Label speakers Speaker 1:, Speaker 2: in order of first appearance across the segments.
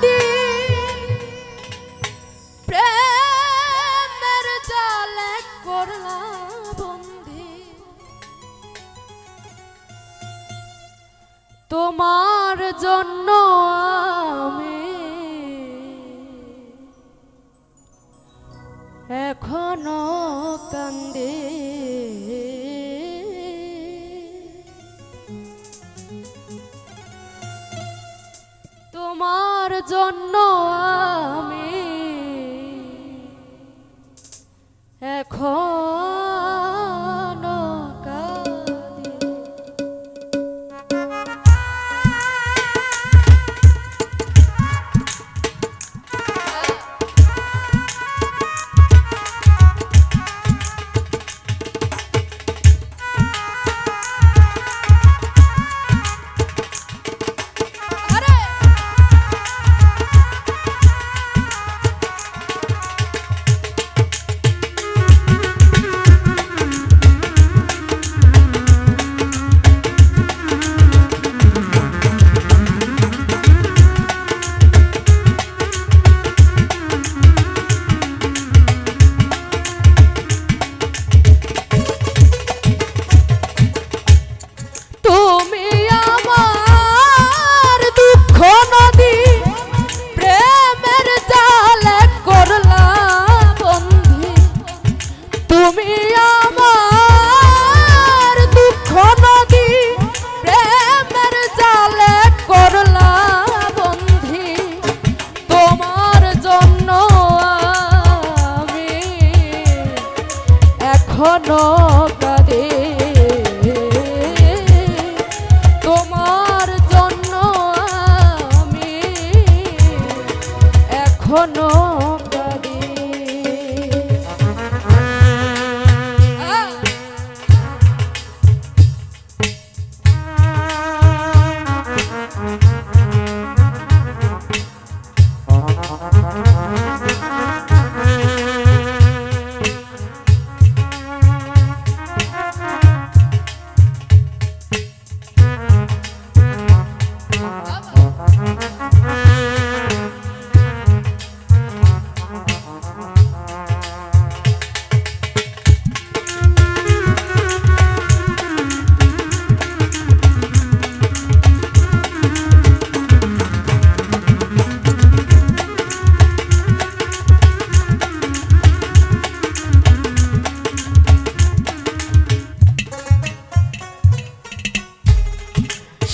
Speaker 1: নদী প্রেমের জালে করলা বন্দী তোমার জন্য আমি এখনো কান্দি তোমার জন্য আমি এখনো কাঁদি এখনো কাঁদে তোমার জন্য আমি এখনো কাঁদি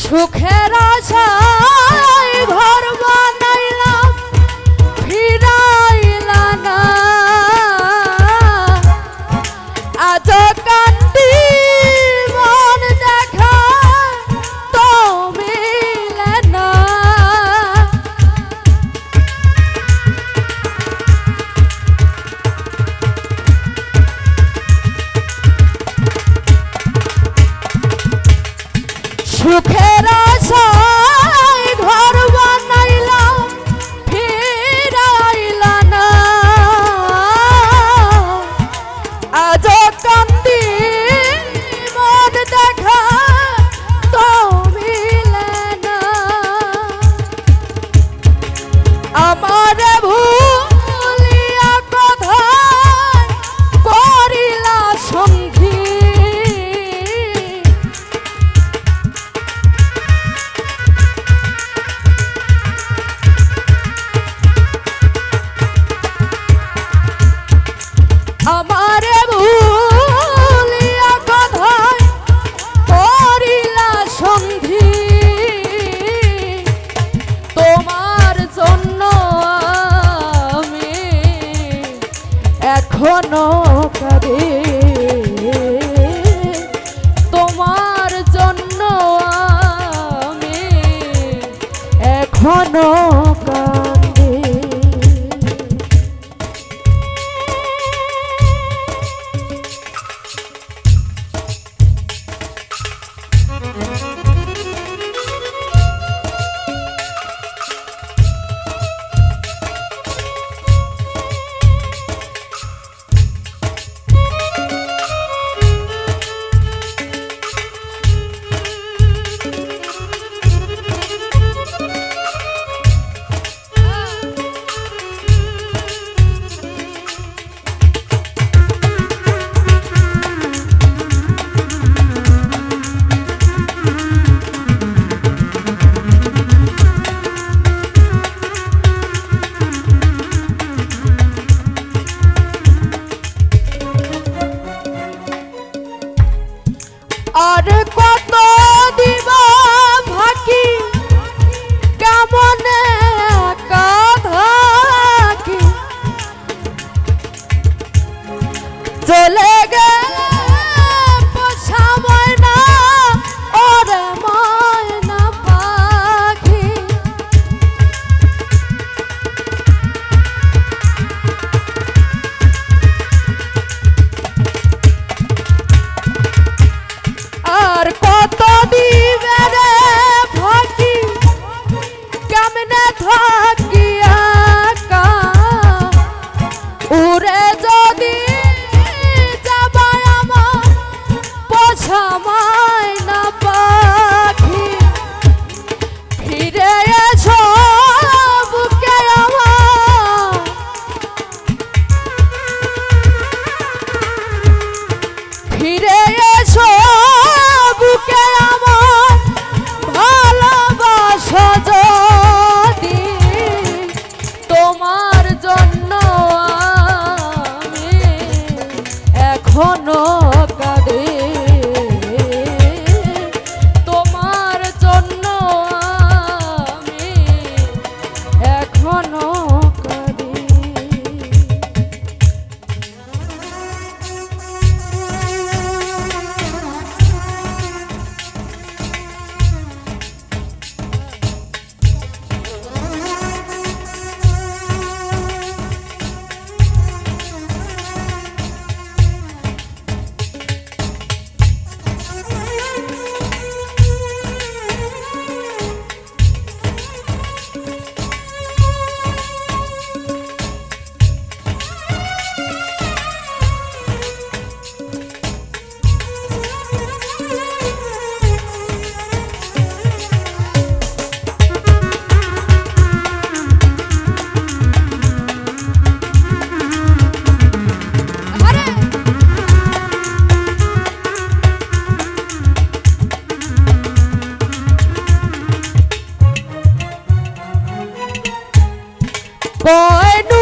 Speaker 1: সুখের আশায় ঘর বানাইলাম ফিরাইলা না আজ কান্দি মন দেখা তো মিলে না সুখের আশায় ঘর বানাইলাম ফিরাইলা না আজ কান্দি মন দেখা তো মিলে না আমার ভুলিয়া কথায় করিলা সঙ্গী আমার ভুলিয়া কথায় করিলা সন্ধি তোমার জন্য আমি এখনো কাঁদি তোমার জন্য আমি এখনো কাঁদি থাকি একা উড়ে যদি যাবায় আমার পোষা মাইনা পাখি ফিরে এসো বুকে আমার ফিরে এসো বুকে আমার ভালোবাসা যদি তোমার জন্য আমি এখনো কাঁদি তোমার জন্য আমি এখনো কাঁদি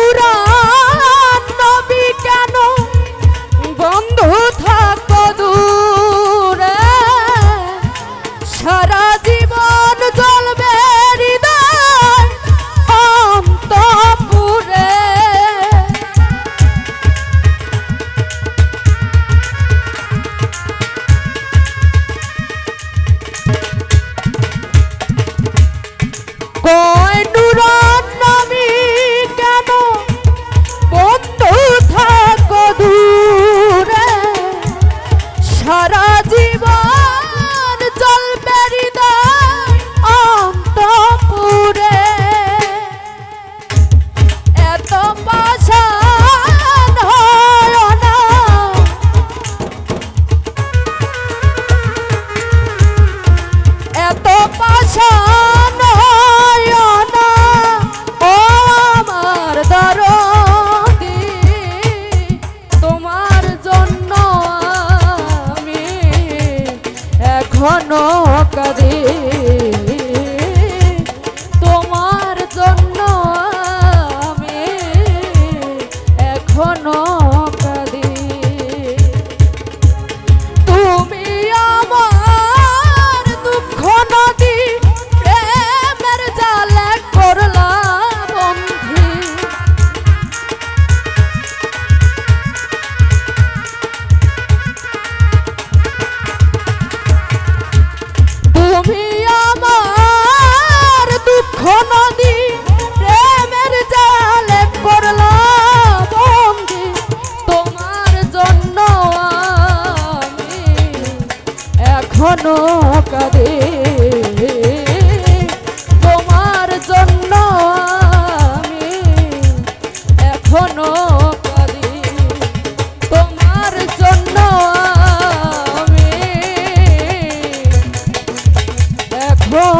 Speaker 1: নুরান নবী কেন বন্ধু থাকো দূরে সারা জীবন জ্বলবে হৃদয় অন্তপুরে কয় নুরান নবী কেন বন্ধু থাকো দূরে সারা জীবন চলবে হৃদয় অন্তপুরে এত পাষাণ হয় না এত পাষাণ হয় না ও আমার দরদি তোমার জন্য আমি এখনো কাঁদি তোমার জন্য আমি এখনো কাঁদি তুমি আমার দুঃখ নদী প্রেমের জালে করলা বন্ধি তুমি আমার দুঃখ নদী প্রেমের জালে করলা বন্ধি তোমার জন্য আমি এখনো কাঁদি তোমার জন্য আমি এখনো কাঁদি তোমার জন্য আমি এখনো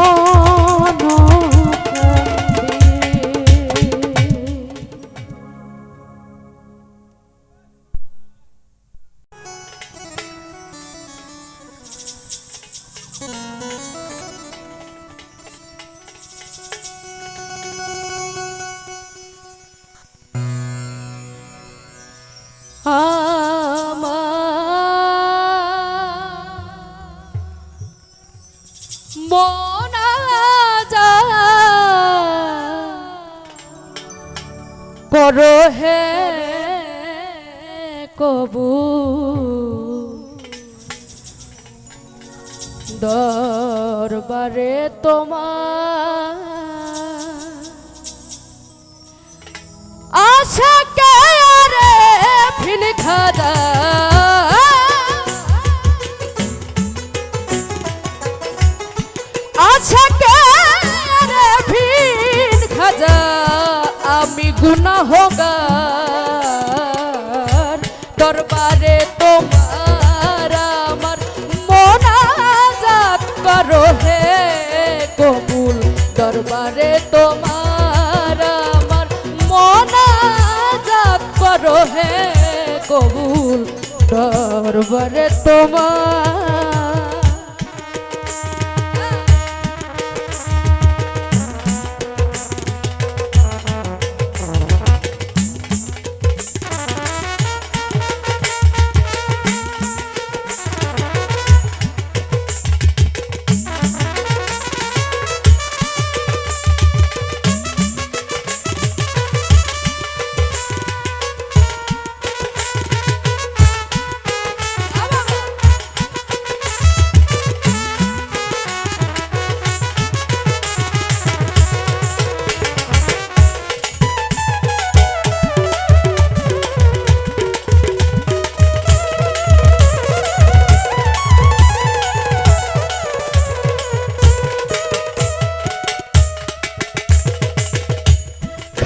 Speaker 1: মনা যা করো হে কবু দরবারে তোমার আশা কে রে ফিন খাদা আশা কে রে ফিন গুনাহগার দরবারে তোমার আমার মোনাজাত করো হে কবুল দরবারে তোমার আমার মোনাজাত করো হে কবুল দরবারে তোমার।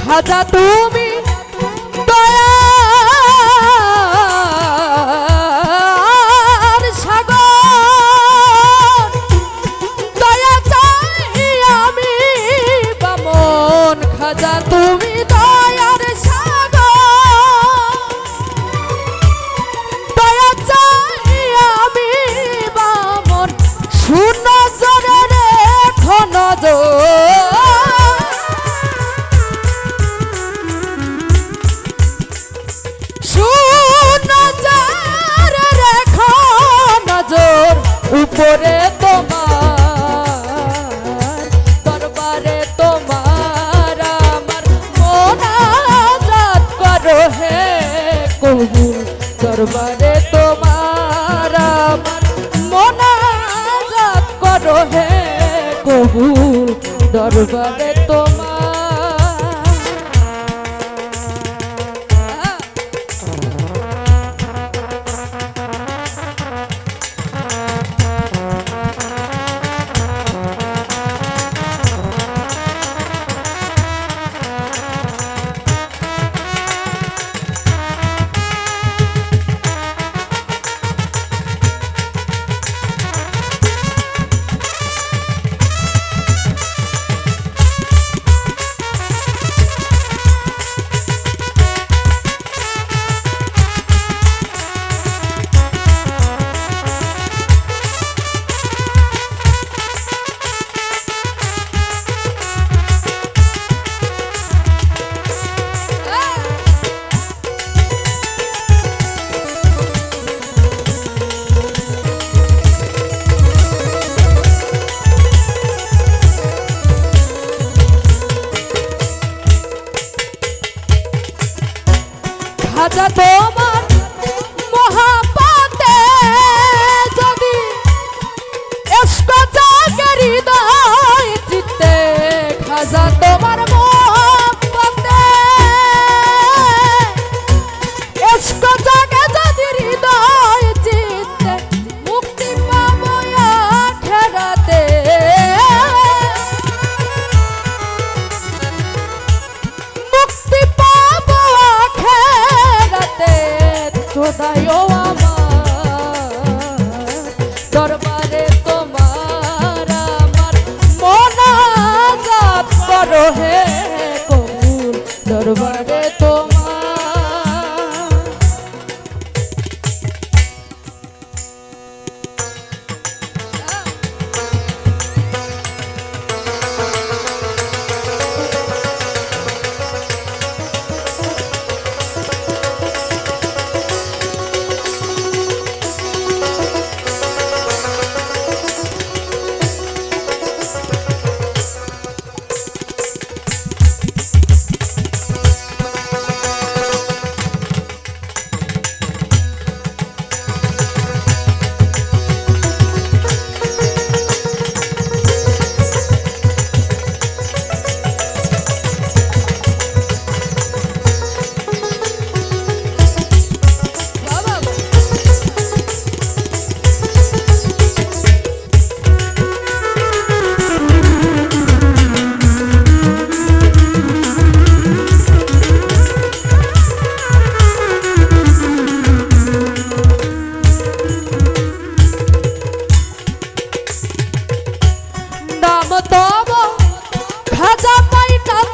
Speaker 1: খাজা তুমি দয়ার সাগর দয়া চাই আমি বামন খাজা তুমি দয়ার সাগর দয়া চাই আমি বামন সুনজরে রেখো নজর উপরে তোমার দরবারে তোমার আমার মোনাজাত করো হে কবুল দরবারে তোমার আমার মোনাজাত করো হে কবুল দরবারে তোমার। খাজা তোমার মহাপাতে যদি ইশক জাগে হৃদয় চিত্তে খাজা তোমার মহাপাতে ইশক জাগে যদি হৃদয় চিত্তে মুক্তি পাবো আখেরাতে মুক্তি পাবো খোদায় আমার দরবারে তোমার আমার মোনাজাত করো হে কবুল দরবারে তোমার।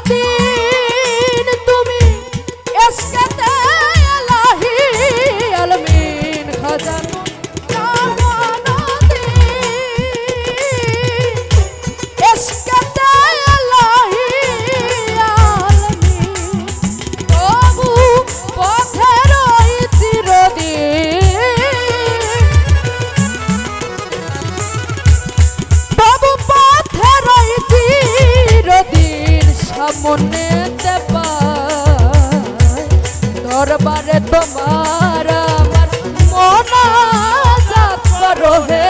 Speaker 1: দিন তুমি এসকেতে এলাহি আলমিন খাজানো মনেতে দরবারে তোমার আমার মোনাজাত করো হে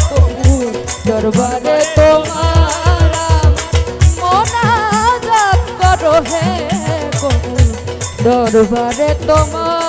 Speaker 1: কবুল দরবারে তোমার আমার মোনাজাত করো হে কবুল দরবারে তোমার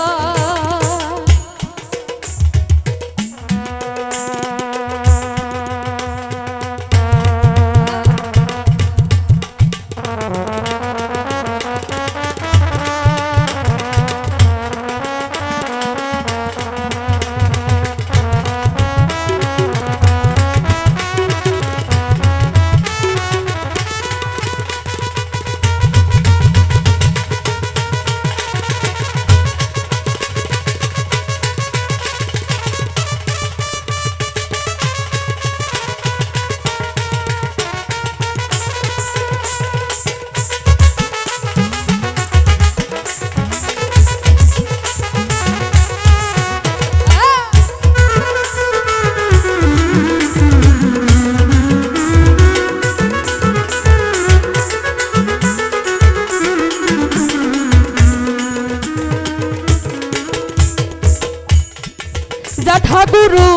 Speaker 1: ঠাকুরু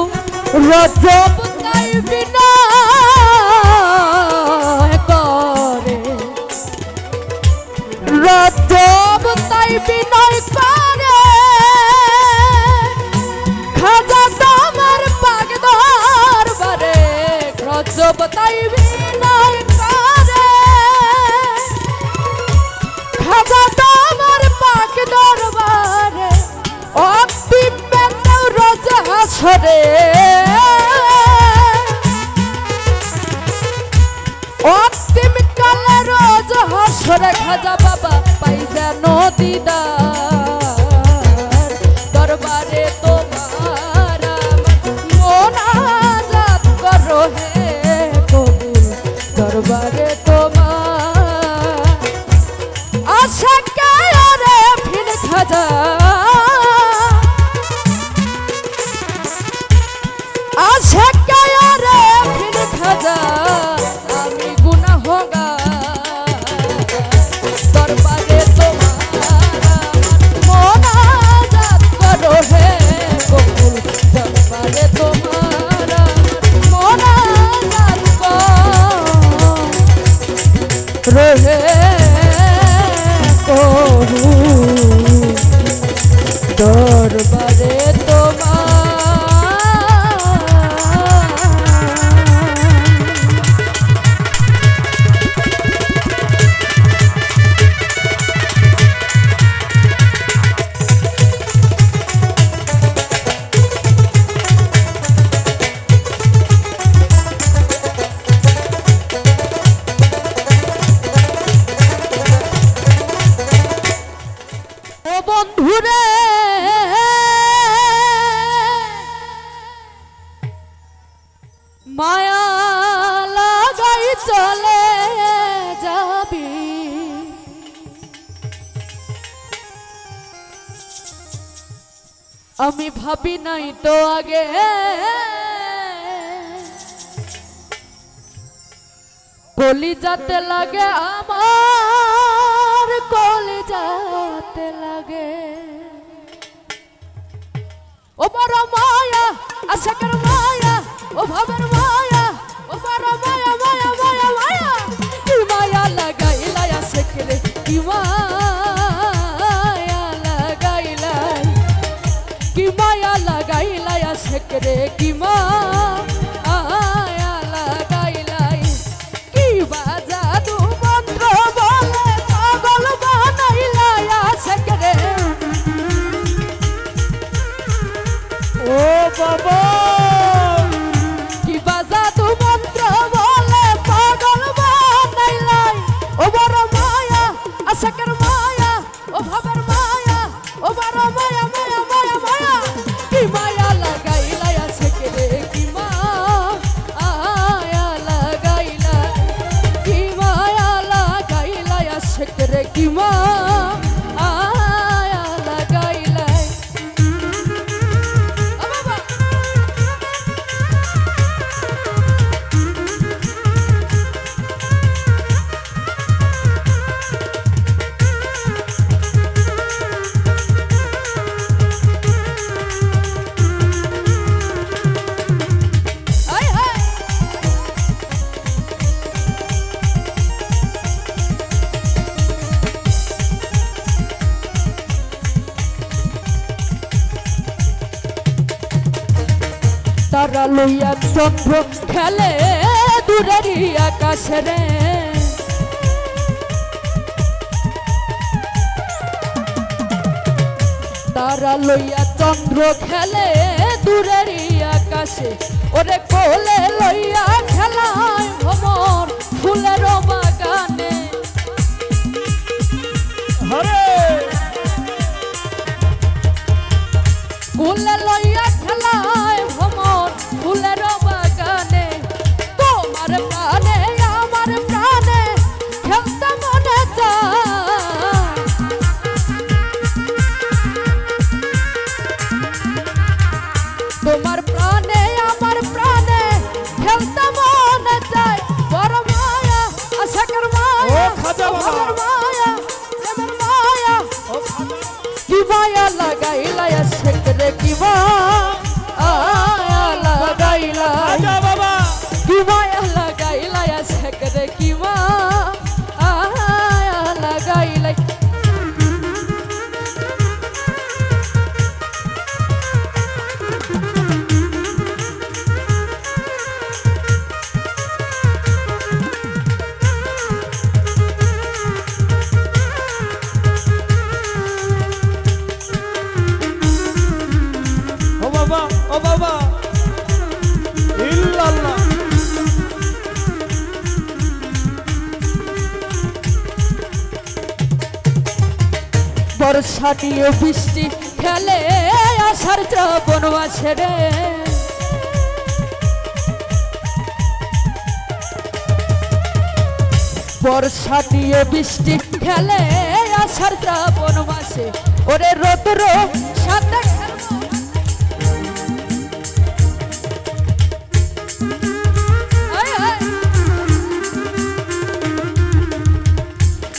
Speaker 1: রজব তাই বিনা করে রজব তাই বিনয় করে খাজা তোমার পাগ দরবারে রজব তাই বিনয় করে খাজা তোমার পাগ দরবারে অন্তিম হাসরে অন্তিম কালে রোজ হাসরে খাজা বাবা পাই যেন দিদার দরবারে তোমার মোনাজাত করো হে কবুল দরবারে তোমার আশা রে ফির খাজা আশা রে ফির খাজা আমি গুনাহগার দরবারে তোমার মোনাজাত করো হে কবুল দরবারে তোমার মোনাজাত করো হে কবুল দরবারে তোমার বন্ধুরে মায়া লাগাই চলে যাবি আমি ভাবি নাই তো আগে কলি যাতে লাগে আমার কলি যাতে লাগে ও বড় মায়া আশাকের মায়া ও ভাবের মায়া ও বড় মায়া মায়া মায়া মায়া কি মায়া লাগাইলা আশাকের কি মায়া লাগাইলা কি মায়া লাগাইলা আশাকের কি মায়া লাগাইলা কি বাজা দু মন্ত্র বলে পাগল বানাইলা আশাকের ও বাবা কি বাজা তু মন্ত্র বলে পাগল বানাইলাই ও বড় মায়া আশাকের মায়া ও ভাবের মায়া ও বড় মায়া মায়া মায়া মায়া কি মায়া লাগাইলা আশাকে রে কি মায়া লাগাইলা কি মায়া লাগাইলা আশাকে রে কি মায়া লাগাইলা তারা লইয়া চন্দ্র খেলে দূরেরই আকাশে রে তারা লইয়া চন্দ্র খেলে দূরেরই আকাশে ওরে কোলে লইয়া খেলায় ভ্রমর ফুলের বাগানে কোলে লইয়া খেলায় ভ্রমর ফুলের বাগানে তোমার প্রাণে আমার প্রাণে খেলতে মনে চায় তোমার প্রাণে আমার প্রাণে খেলতে মনে চায় বড় মায়া আশাকের মায়া ভাবের মায়া প্রেমের মায়া কি মায়া লাগাইলা আশাকে রে কি মায়া লাগাইলা কি মায়া লাগাইলা আশাকে রে কি মায়া লাগাইলা
Speaker 2: ও বাবা ইল্লাল্লাহ
Speaker 1: বর্ষা দিয়ে বৃষ্টি খেলে আষাঢ় শ্রাবণ মাসে রে বর্ষা দিয়ে বৃষ্টি খেলে আষাঢ় শ্রাবণ মাসে ওরে রৌদ্র সাথে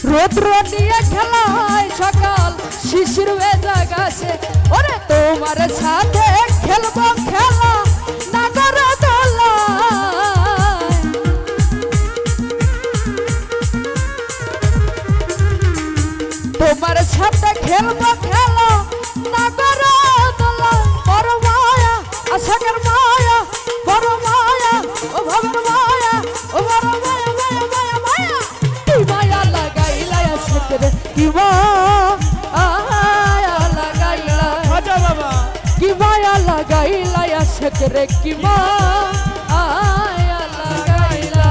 Speaker 1: রৌদ্র নিয়ে খেলায় সকাল শিশির ভেজা গাছে ওরে তোমার সাথে খেলবো খেলা নাগর দোলায় তোমার সাথে খেলবো খেলা নাগর দোলায় বড় মায়া আশাকের মায়া বড় মায়া ও ভাবের মায়া ও বড় মায়া মায়া মায়া মায়া কি মায়া লাগাইলা আশাকে রে কি মায়া লাগাইলা
Speaker 2: বাবা
Speaker 1: কি মায়া লাগাইলা আশাকে রে কি মায়া লাগাইলা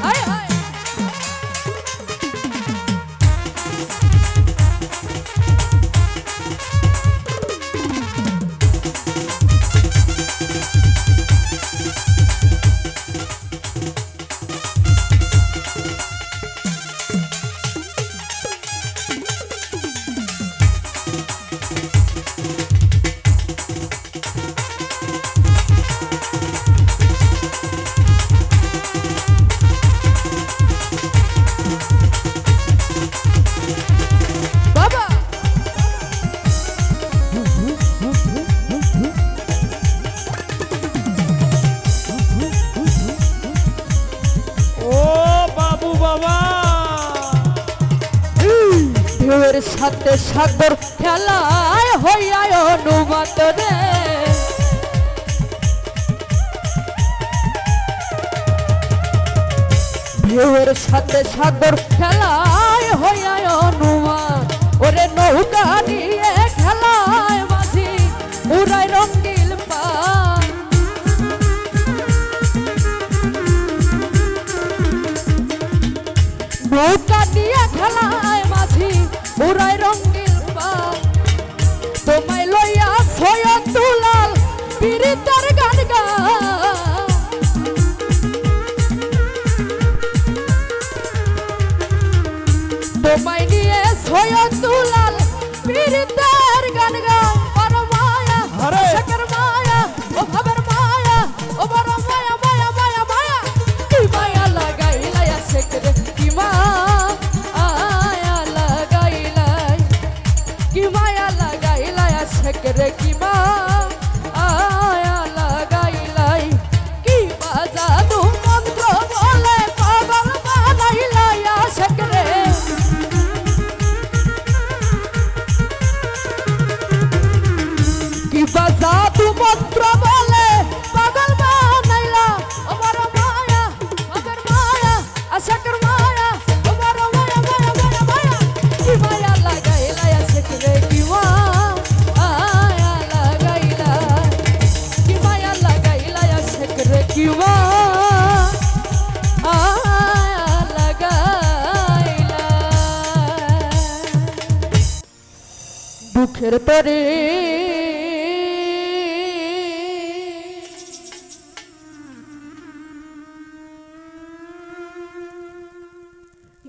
Speaker 1: আয় আয় ঢেউয়ের সাথে সাগর খেলায় হইয়ায় অনুমত রে ঢেউয়ের সাথে সাগর খেলায় হইয়ায় অনুমান ওরে নৌকা নিয়ে খেলায় মাঝি উড়ায় রঙ্গিল পান নৌকা নিয়ে খেলায় মাঝি উড়াই রঙিন পাল তোমায় লইয়া ছয়া তুলাল পীড়িতের গান গা তোমায় নিয়ে ছয়া তুলাল পীড়িতের গান গা বড় মায়া শেখের মায়া ও ভাবের মায়া ও বড় মায়া মায়া মায়া মায়া কি মায়া লাগাইলাই শেখরে কি মায়া লাগাইলাই কি মায়া লাগাইলাই শেখরে কি মায়া লাগাইলাই কি বাজাদু মন্ত্র বলে পাগল বানাইলাই শেখরে জাদু মন্ত্র বলে পাগল বানাইলা ও বড় মায়া মগর মায়া আশাকর মায়া ও বড় মায়া মায়া মায়া মায়া কি মায়া লাগাইলা শেখরে কি মায়া লাগাইলা কি মায়া লাগাইলা শেখরে কি মায়া লাগাইলা দুঃখের তরে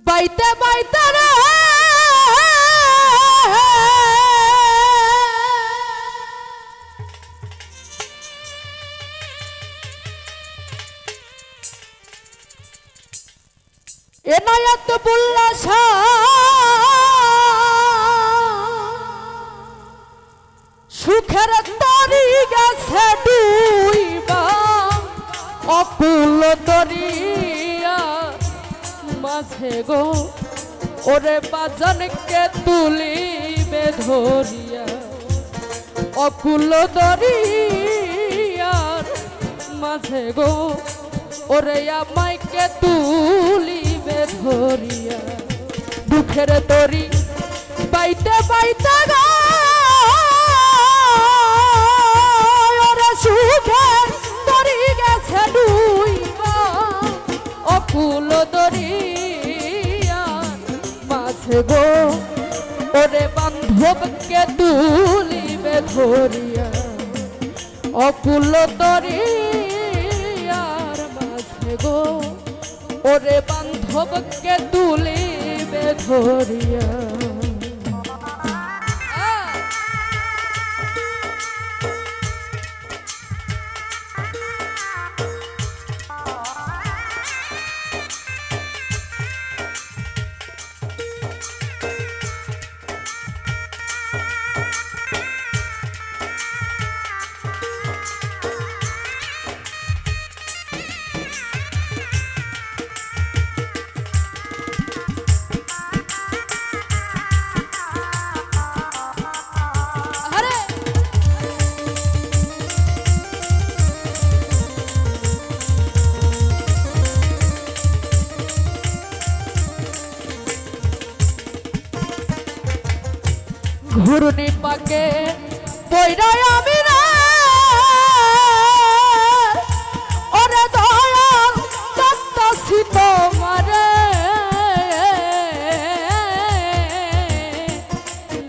Speaker 1: বাইতে বাইতে রে এনায়ত বুল্লা সুখের তরি গেছে ডুইবা অকুল দরিয়া মাঝে গো ওরে বাজানকে তুলিবে ধরিয়া অকুল দরিয়ার মাঝে গো ওরে আমাইকে তুলিবে ধরিয়া দুঃখের তরি বাইতে বাইতে গো ওরে সুখের তরি গেছে ডুইবা অকুল দরিয়ার মাঝে গো ওরে বান্ধবকে তুলিবে ধরিয়া অকুল দরিয়ার মাঝে গো ওরে বান্ধবকে তুলিবে ধরিয়া ঘুরনি পাকে পয়রাই আমি রে ওরে দয়াল কাঁদতাছি তোমারে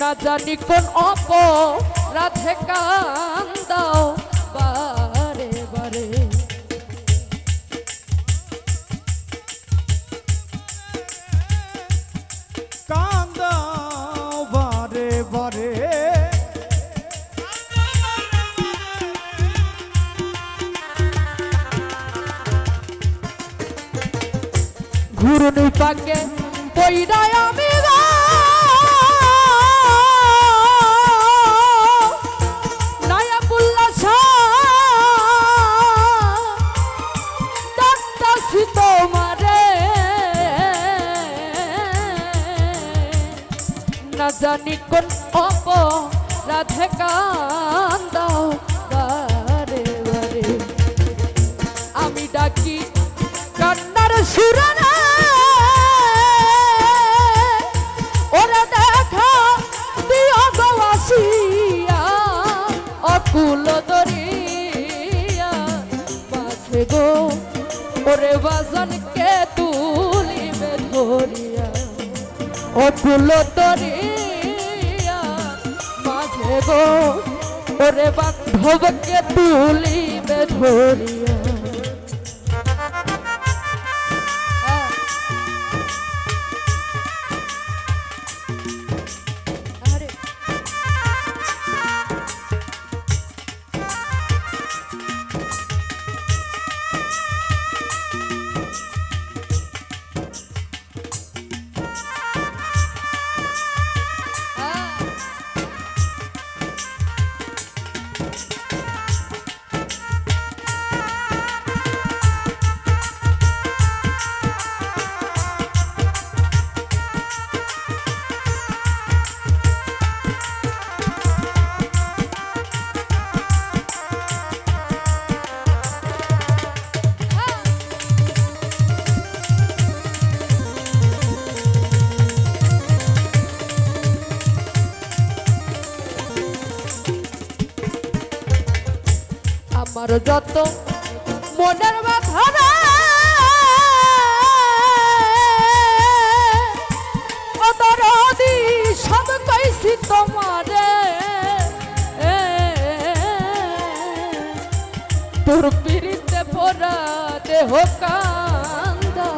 Speaker 1: না জানি কোন অপরাধে কান্দাও বারে বারে
Speaker 2: কান্দাও বারে বারে
Speaker 1: ঘুরনি পাকে পয়রাই আমি না জানি কোন অপরাধে কান্দাও বারে বারে আমি ডাকি কান্নার সুরে ওরে দেখা দিও গো আসিয়া অকুল দরিয়া মাঝে গো ওরে বাজানকে তুলিবে ধরিয়া অকুল দরিয়া মাঝে গো ওরে বান্ধবকে তুলিবে ধরিয়া। আমার যত মনের বাধা ও দরদি সব কইছি তোমারে, তোর পিরিতে পড়া দেহ কান্দা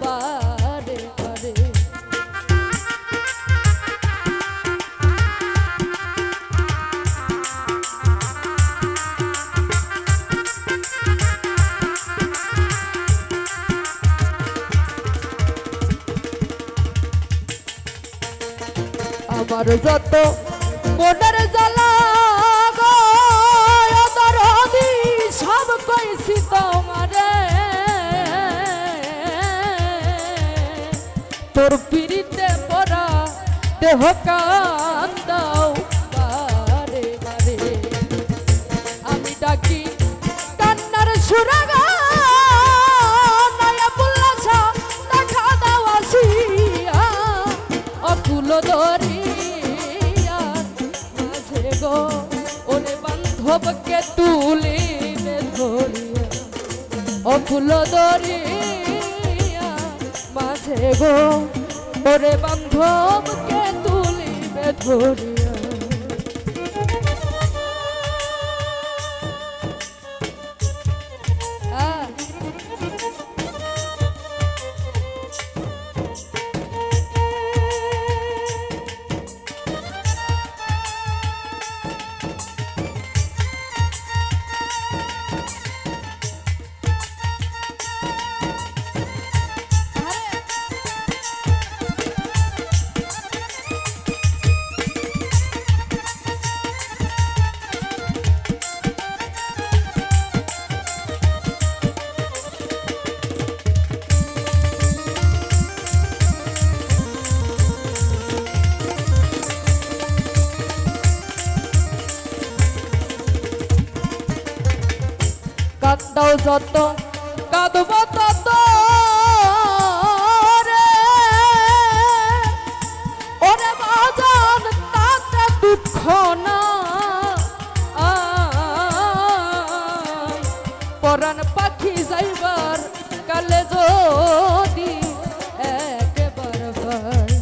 Speaker 1: বারে বারে। আমার যত মনের জ্বালা গো দরদি সব কইছি তোমারে, তোর পিরিতে পড়া দেহ কান্দাও বারে বারে। আমি ডাকি কান্নার সুরাগা নয়া বুল্লাছা দেখা দাও আসিয়া, অকুল দরিয়ার মাঝে গো ওরে বান্ধবকে তুলিবে ধরিয়া। অকুল দরিয়ার মাঝে গো ওরে বান্ধবকে তুলিবে ধরিয়া। কান্দাও যত কাঁদব তত রে, ওরে বাজান তাতে দুঃখ না, পরাণ পাখি যাইবার কালে যদি একবার ভাই।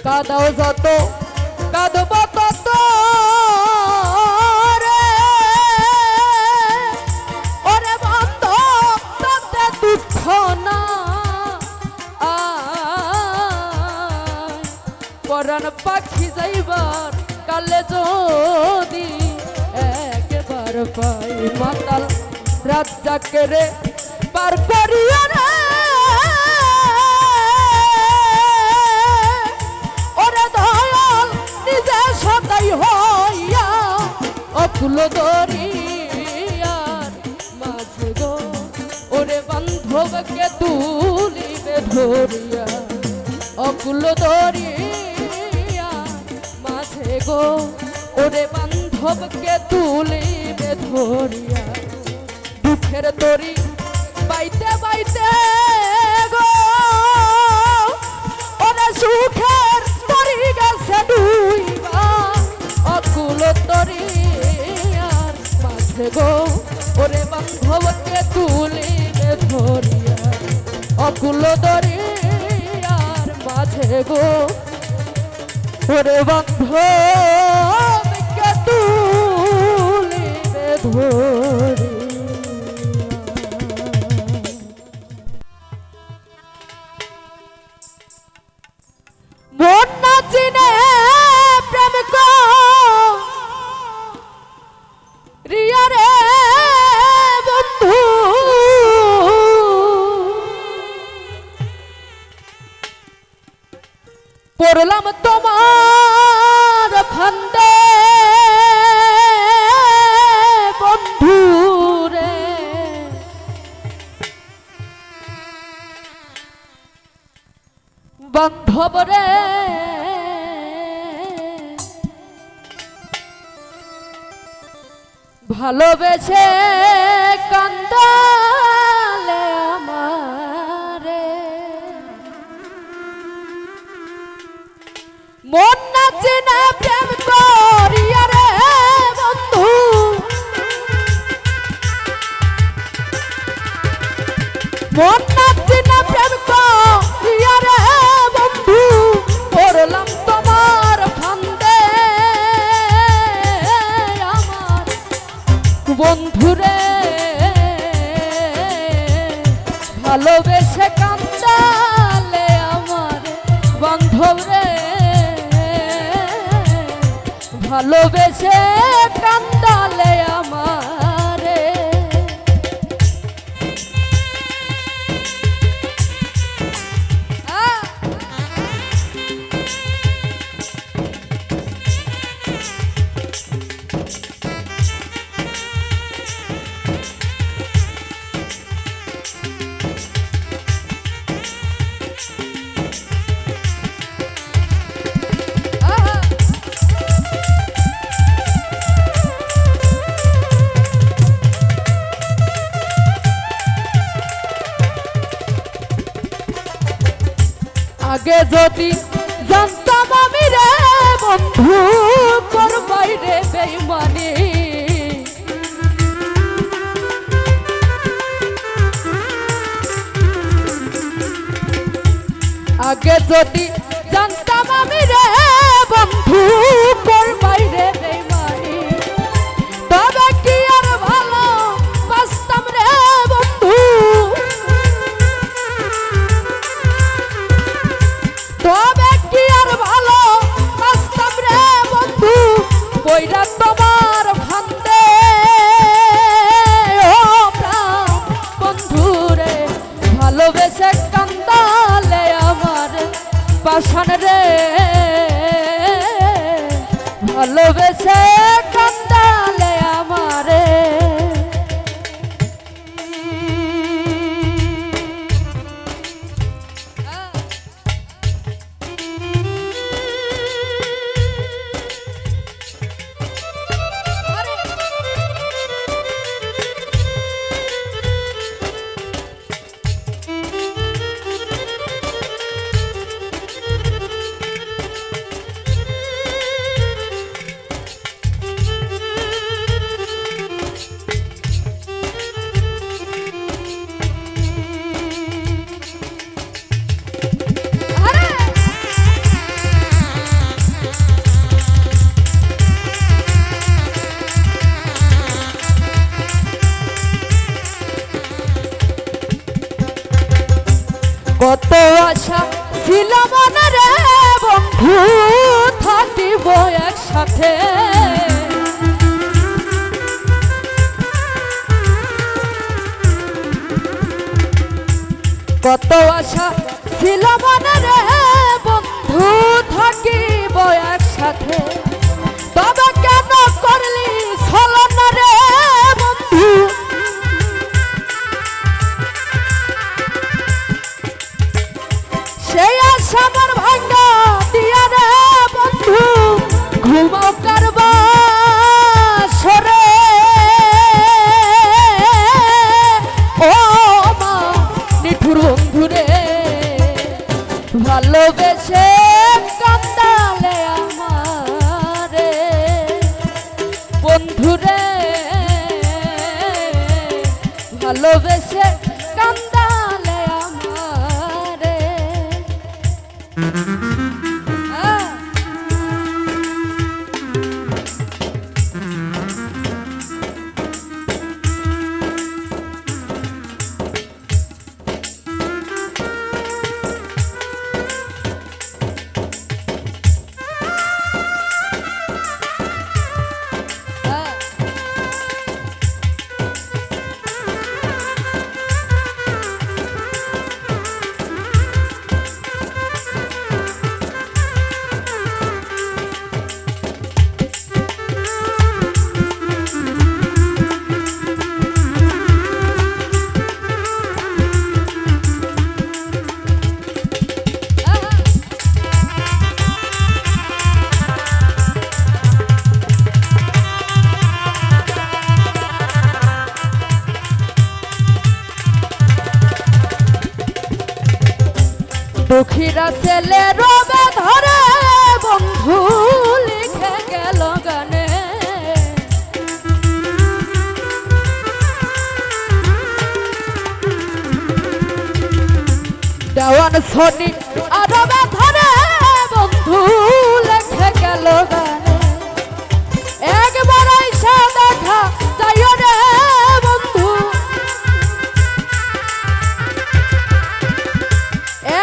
Speaker 1: কাদাও যত কাঁদব তত রে, ওরে বান্ধব তাতে দুঃখ না, পরাণ পাখি যাইবার কালে যদি একবার পাই। মাতাল রাত যাকে রে পার করিয়া রে, হইয়া অকুল দরিয়ার মাঝে গো ওরে বান্ধবকে তুলিবে ধরিয়া। অকুল দরিয়ার মাঝে গো ওরে বান্ধবকে তুলিবে ধরিয়া। দুঃখের তরি বাইতে বাইতে গো অকুল দরিয়ার মাঝে গো ওরে বান্ধবকে তুলিবে ধরি মন না চিনে প্রেম রিয়া রে বন্ধু পড়লাম তোমার ফান্দে বন্ধু রে বান্ধব রে ভালোবেসে কান্দালে আমারে মন না চেনা প্রেম করিয়া রে বন্ধু মন না চেনা প্রেম করিয়া রে বন্ধু পড়লাম তোমার ফান্দে আমার বন্ধুরে ভালোবেসে কান্দালে আমার বান্ধব রে ভালোবেসে কান্দালে আমারে আগে যদি জানতাম আমি রে বন্ধু করবাই রে বেঈমানি আগে যদি জানতাম আমি রে বন্ধু করবাই রে বেঈমানি তবে কি আর ভালো বাঁচতাম রে বন্ধু তবে কি আর ভালো বাঁচতাম রে বন্ধু কইরা তোমার ফান্দে ও প্রাণ বন্ধু রে ভালোবেসে কান্দালে আমার পাষাণ রে ভালোবেসে কান্দালে আমারে কত আশা ছিল মনে রে বন্ধু থাকিব একসাথে কত আশা ছিল মনে রে বন্ধু থাকিব একসাথে তবে কেন করলি ছলনা রে বন্ধু সেই আশা আমার ভাঙ্গা দিয়া রে বন্ধু ঘুমাও কারবা সরে ও মা নিঠুর বন্ধু রে ভালোবেসে কান্দালে আমারে বন্ধু রে ভালোবেসে কান্দালে আমার দুঃখীরা ছেলে রবে ধরে বন্ধু লিখে গেল গানে দেওয়ান শনি আরবে ধরে বন্ধু লিখে গেল গানে একবার আইসা দেখা যাইও রে বন্ধু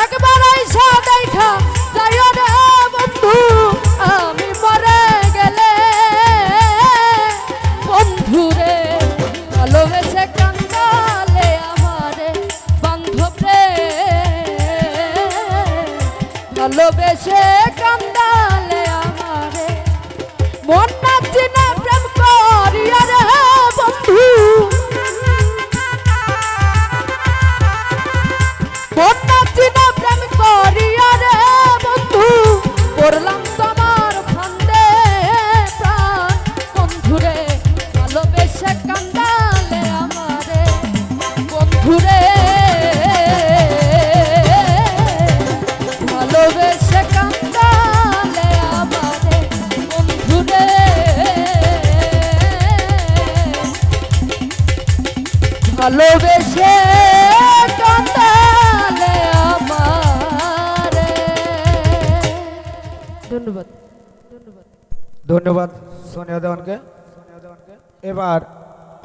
Speaker 1: একবার আইসা দেখা যাইও রে বন্ধু আমি মরে গেলে বন্ধু রে ভালোবেসে কান্দালে আমারে বান্ধব রে ভালোবেসে কান্দালে আমারে মন নাচি না প্রেম করিয়া রে বন্ধু মন নাচি না প্রেম করিয়া রে বন্ধু করলাম তোমার ফান্দে প্রাণ বন্ধু রে ভালোবেসে কান্দালে আমারে বন্ধু রে ভালোবেসে কান্দালে আমারে বন্ধু রে ভালোবেসে কান্দালে আমারে ধন্যবাদ ধন্যবাদ
Speaker 2: ধন্যবাদ সোনিয়া দেওয়ানকে। এবার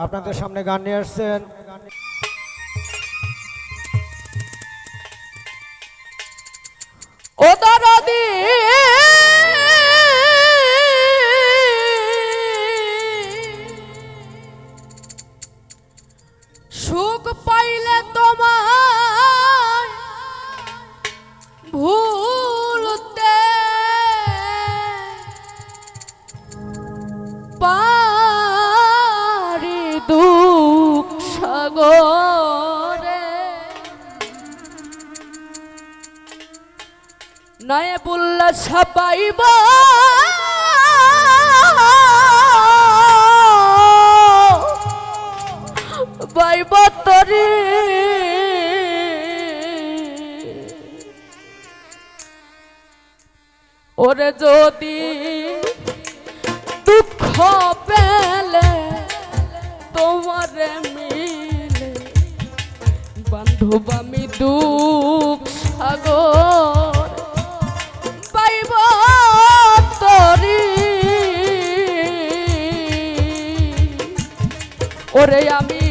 Speaker 2: আপনাদের সামনে গান নিয়ে আসছেন
Speaker 1: ও দরদি সুখ পাইলে তোমার ভুলতে পারি দুঃখ সাগরে নয় বুল্লা ছাপাইব বাইব তরি ওরে যদি দুঃখ পেলে তোমারে মিলে বান্ধব আমি দুঃখ সাগর পাইব তরি ওরে আমি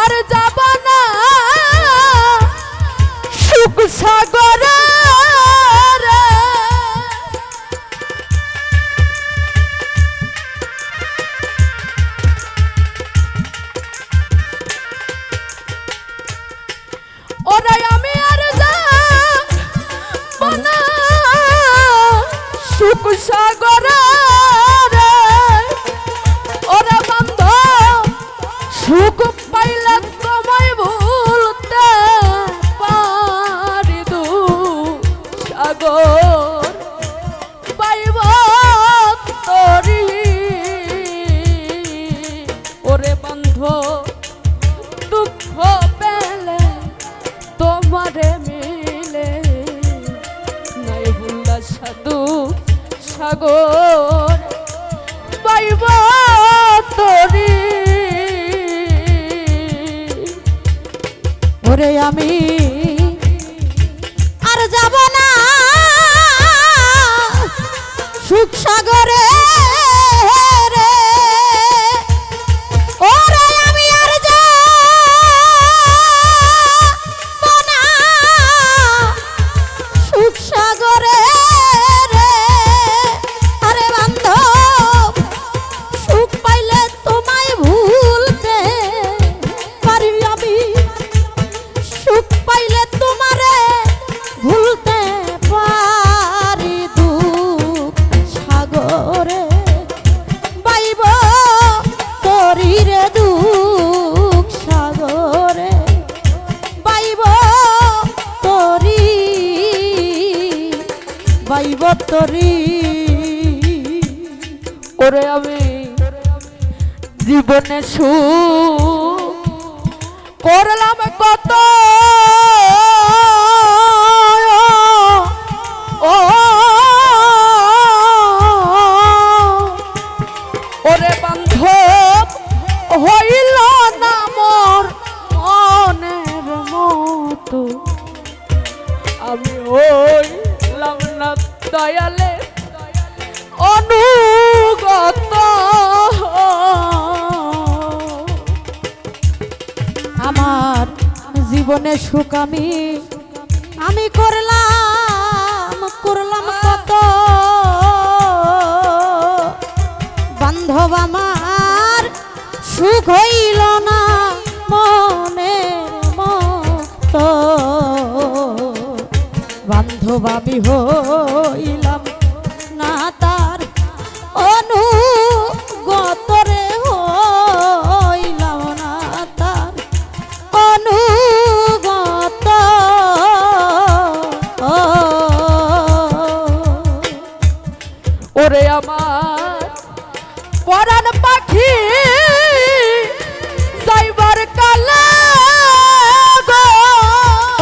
Speaker 1: আর যাব না সুখ সাগরে ওরে আমি আর যাব না সুখ সাগরে ওরে বন্ধ সুখ পাইলে তোমায় ভুলতে পারি দুঃখ সাগর পাইব তরি ওরে বন্ধ দুঃখ পেলে তোমারে মিলে নাই ভুল্লা সাধু সাগর পাইব তরি ওরে আমি আর যাব না সুখ সাগরে রে ওরে আমি আর যাব না সুখ সাগরে রে আরে বান্ধব সুখ পাইলে তোমায় ভুলতে পারি আমি সুখ পাইলে তোমারে ভুলতে পারি দুঃখ সাগরে বাইব তরি রে দুঃখ সাগরে বাইব তরি বাইব তরি ওরে আমি জীবনে সুখ করলাম কত মতো আমি হইলাম না দয়ালে অনুগত। আমার জীবনে সুখ আমি করলাম কত, বান্ধব আমার সুখ হইল না মনের মতো, বান্ধব আমি হইলাম না তার অনুগত রে, হইলাম না তার অনুগত। ওরে আমার পরাণ পাখি যাইবার কালে গো,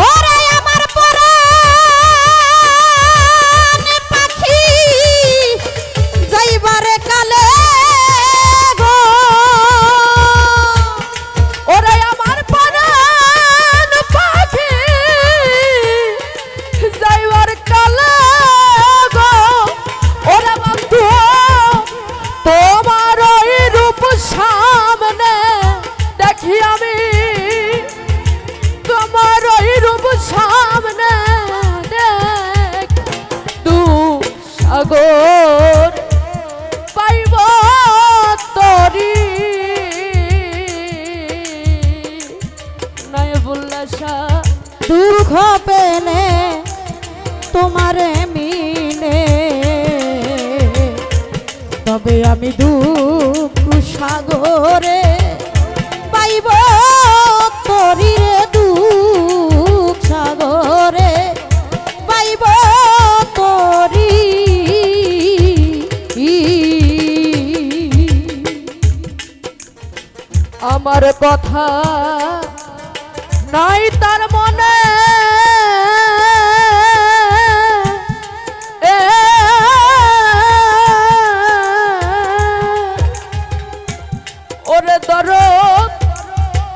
Speaker 1: ওরে আমার পরাণ পাখি যাইবার কালে গো, ওরে আমার পরাণ পাখি যাইবার কালে গো, ওরে বন্ধু তোমার ওই রূপ সামনে দেখি আমি, তোমার ওই রূপ সামনে দেখ দু সাগর পাইব তরি নয় বুল্লাসা দুঃখ পেলে তোমারে মিলে, তবে আমি দুঃখ সাগরে পাইব তরি রে, দুঃখ সাগরে পাইব তরি। আমার কথা নাই তার মনে, ওরে দরদ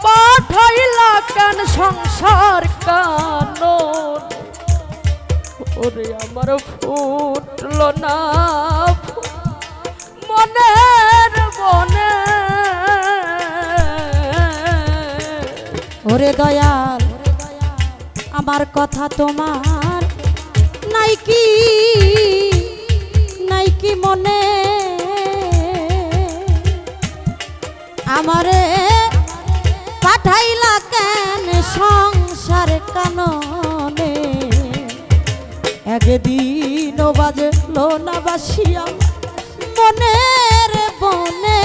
Speaker 1: পাঠাইলা কেন সংসার কানন, ওরে আমার ফুটল না মনের বনে। ওরে দয়াল আমার কথা তোমার নাই কি মনে, আমারে পাঠাইলা কেন সংসার কাননে, একদিন বাজলো না বাসিয়া মনের বনে।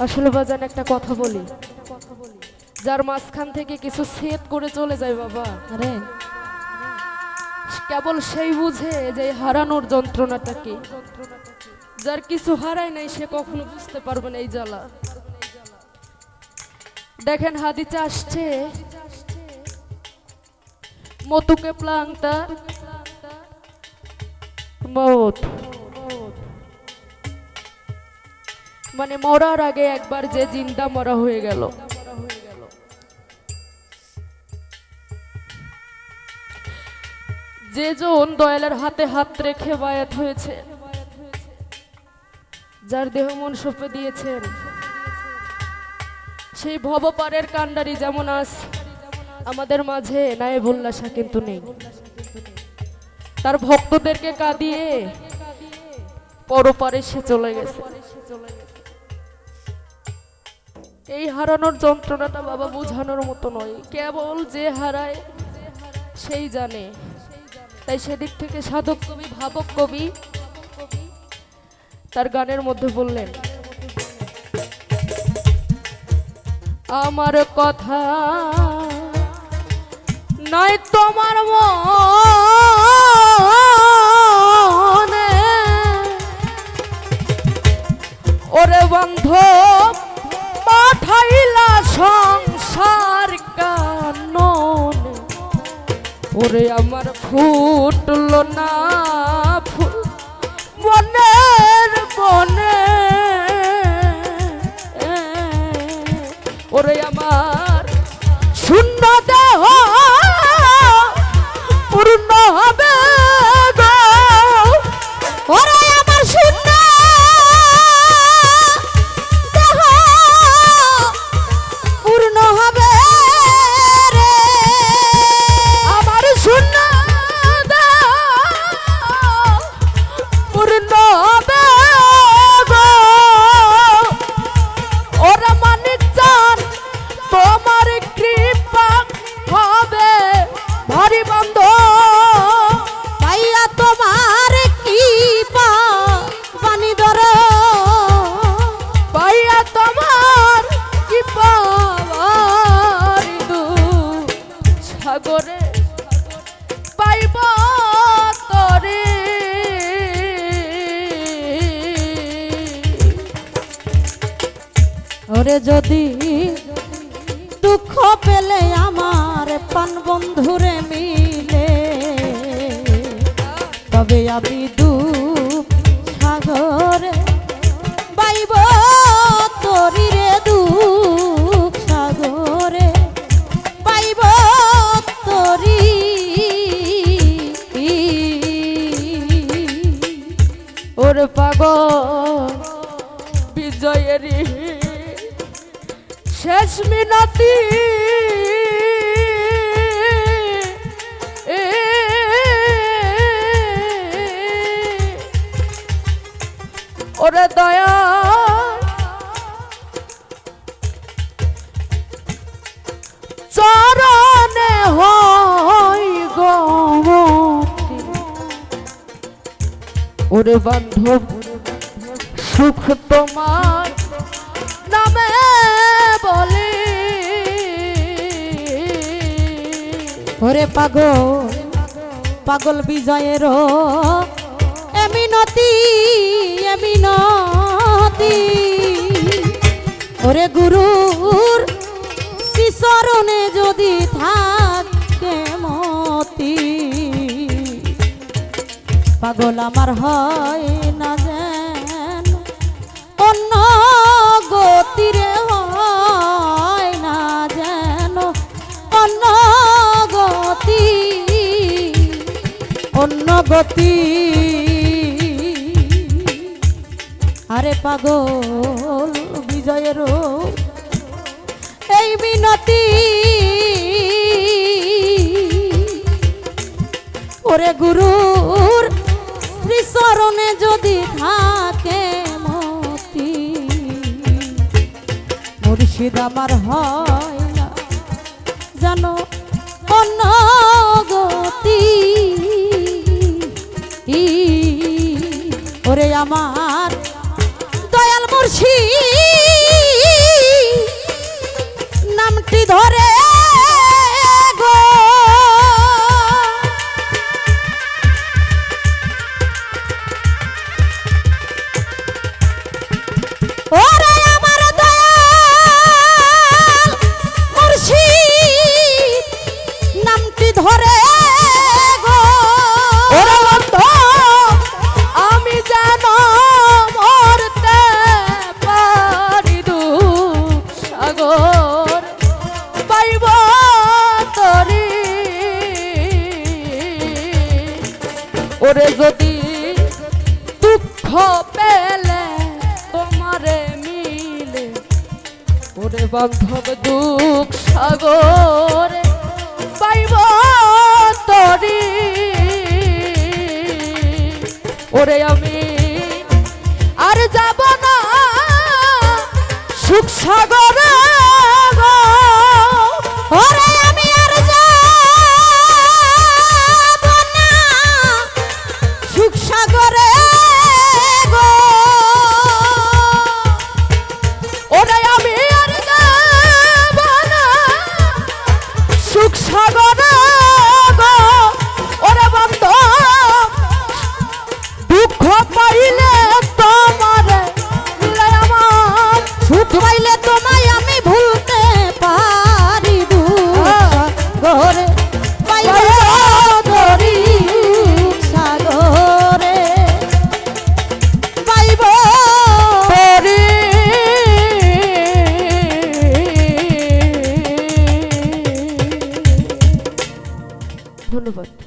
Speaker 1: আসলে বাজান একটা কথা বলি, যার মাঝখান থেকে কিছু সেট করে চলে যায় বাবা, আরে কেবল সেই বুঝে যে হারানোর যন্ত্রণাটা কি। যার কিছু হারায় নাই সে কখনো বুঝতে পারবে না এই জ্বালা। দেখেন হাদিসে আসছে মতুকে প্লাংতা মৌত, মানে মরার আগে একবার যে জিন্দা মরা হয়ে গেল। যে জন দয়ালের হাতে হাত রেখে বায়াত হয়েছে, যার দেহ মন সঁপে দিয়েছেন, সেই ভবপারের কান্ডারি যেমন আজ আমাদের মাঝে নায়েবুল্লাহ কিন্তু নেই। তার ভক্তদেরকে কাঁদিয়ে পরপারে সে চলে গেছে। এই হারানোর যন্ত্রণাটা বাবা বোঝানোর মতো নয়, কেবল যে হারায় সেই জানে। তাই সেদিক থেকে সাধক কবি, ভাবক কবি তার গানের মধ্যে বললেন, আমার কথা নয় তোমার মনে, ওরে বান্ধব পাঠাইলা সংসার কানন, ওরে আমার ফুটল না ফুল মনের বনে। ওরে আমার শূন্য দেহ পূর্ণ হবে গো, ওরে আমার শূন্য দেহ পূর্ণ হবে রে, আমার শূন্য দেহ পূর্ণ হবে গো, ওরে মানিক জান তোমার কৃপা হবে ভারী বন্ধ, পাইয়া তোমার কৃপা বাণী ধর, পাইয়া তোমার কৃপা বাণী দুঃখ সাগরে পাইব তরে, ওরে যদি দুঃখ পেলে আমার প্রাণ বন্ধুরে মিলে, তবে আমি দুঃখ সাগরে বাইব তরি রে, দুঃখ সাগরে বাইব তরি, ওর পাগল বিজয়েরই শেষ মিনতি, ওরে দয়া চরণে হই গমতি, ওরে বান্ধব সুখ তোমার নামে বলে, ওরে পাগল পাগল বিজয়ের এমিনতি এমিনতি, ওরে গুরুর শ্রীচরণে যদি থাকে মতি, পাগল আমার হয় না যেন অন্য গতিরে, হয় না যেন অন্য গতি, অন্য গতি, আরে পাগল বিজয়ের এই মিনতি, ওরে গুরুর শ্রীচরণে যদি থাকে মতি, মুর্শিদ আমার হয় না জানো অন্য গতি, ওরে আমার দয়াল মুর্শিদ নামটি ধরে গো, ওরে আমার দয়াল মুর্শিদ নামটি ধরে গো, ওরে বন্ধু আমি যেন মরতে পারি দুঃখ সাগর পাইব তরি, ওরে যদি দুঃখ পেলে তোমারে মিলে, ওরে বান্ধব দুঃখ সাগরে পাইব তরি, ওরে আমি আর যাব না সুখ সাগরে গো, ওরে আমি আর যাব না সুখ সাগরে গো, ওরে আমি আর যাব না সুখ সাগরে গো, ওরে বন্ধু দুঃখ পাইলে তোমার আমার সুখ পাইলে তোমায় ধন্যবাদ।